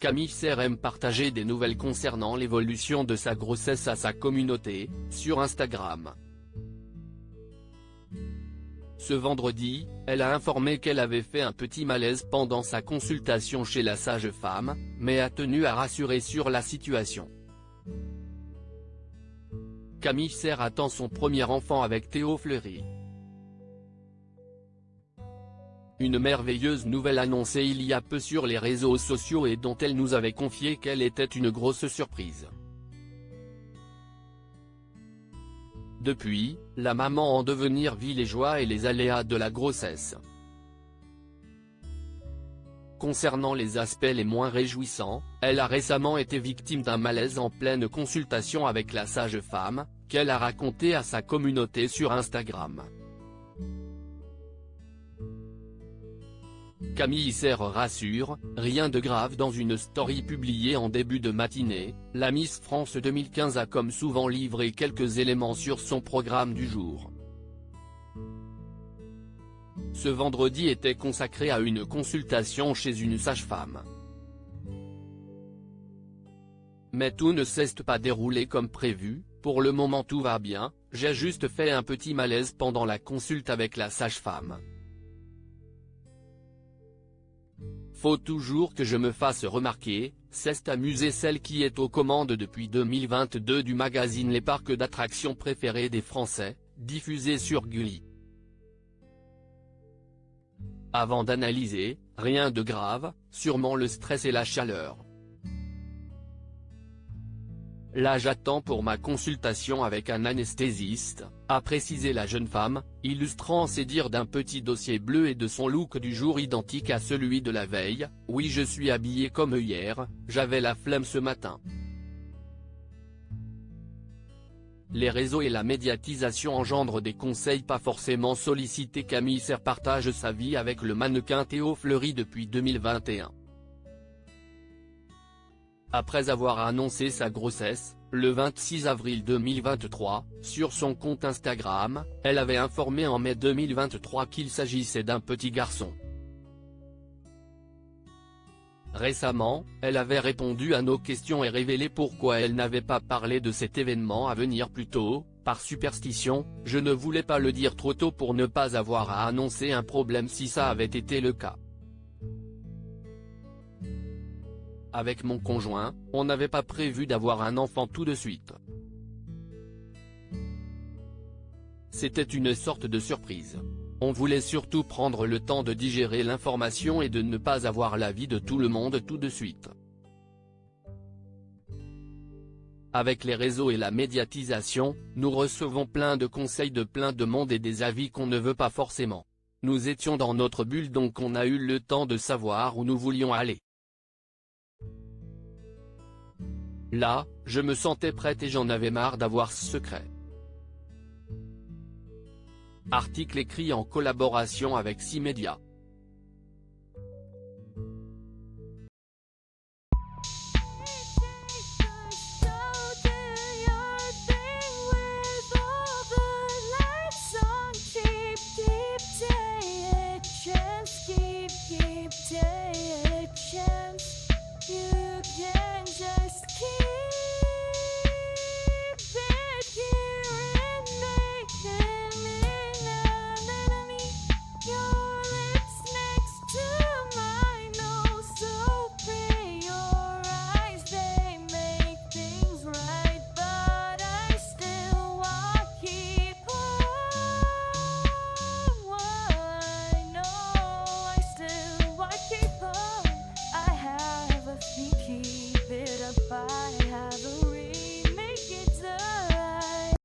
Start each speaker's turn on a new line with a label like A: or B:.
A: Camille Serre aime partager des nouvelles concernant l'évolution de sa grossesse à sa communauté, sur Instagram. Ce vendredi, elle a informé qu'elle avait fait un petit malaise pendant sa consultation chez la sage-femme, mais a tenu à rassurer sur la situation. Camille Serre attend son premier enfant avec Théo Fleury. Une merveilleuse nouvelle annoncée il y a peu sur les réseaux sociaux et dont elle nous avait confié qu'elle était une grosse surprise. Depuis, la maman en devenir vit les joies et les aléas de la grossesse. Concernant les aspects les moins réjouissants, elle a récemment été victime d'un malaise en pleine consultation avec la sage-femme, qu'elle a raconté à sa communauté sur Instagram. Camille Serre rassure, rien de grave. Dans une story publiée en début de matinée, la Miss France 2015 a comme souvent livré quelques éléments sur son programme du jour. Ce vendredi était consacré à une consultation chez une sage-femme. Mais tout ne s'est pas déroulé comme prévu, pour le moment tout va bien, j'ai juste fait un petit malaise pendant la consulte avec la sage-femme. Faut toujours que je me fasse remarquer, s'est amusée celle qui est aux commandes depuis 2022 du magazine Les Parcs d'attractions préférés des Français, diffusé sur Gulli. Avant d'analyser, rien de grave, sûrement le stress et la chaleur. Là j'attends pour ma consultation avec un anesthésiste, a précisé la jeune femme, illustrant ses dires d'un petit dossier bleu et de son look du jour identique à celui de la veille. Oui, je suis habillée comme hier, j'avais la flemme ce matin. Les réseaux et la médiatisation engendrent des conseils pas forcément sollicités. Camille Serre partage sa vie avec le mannequin Théo Fleury depuis 2021. Après avoir annoncé sa grossesse, le 26 avril 2023, sur son compte Instagram, elle avait informé en mai 2023 qu'il s'agissait d'un petit garçon. Récemment, elle avait répondu à nos questions et révélé pourquoi elle n'avait pas parlé de cet événement à venir plus tôt. Par superstition, je ne voulais pas le dire trop tôt pour ne pas avoir à annoncer un problème si ça avait été le cas. Avec mon conjoint, on n'avait pas prévu d'avoir un enfant tout de suite. C'était une sorte de surprise. On voulait surtout prendre le temps de digérer l'information et de ne pas avoir l'avis de tout le monde tout de suite. Avec les réseaux et la médiatisation, nous recevons plein de conseils de plein de monde et des avis qu'on ne veut pas forcément. Nous étions dans notre bulle donc on a eu le temps de savoir où nous voulions aller. Là, je me sentais prête et j'en avais marre d'avoir ce secret. Article écrit en collaboration avec 6 médias.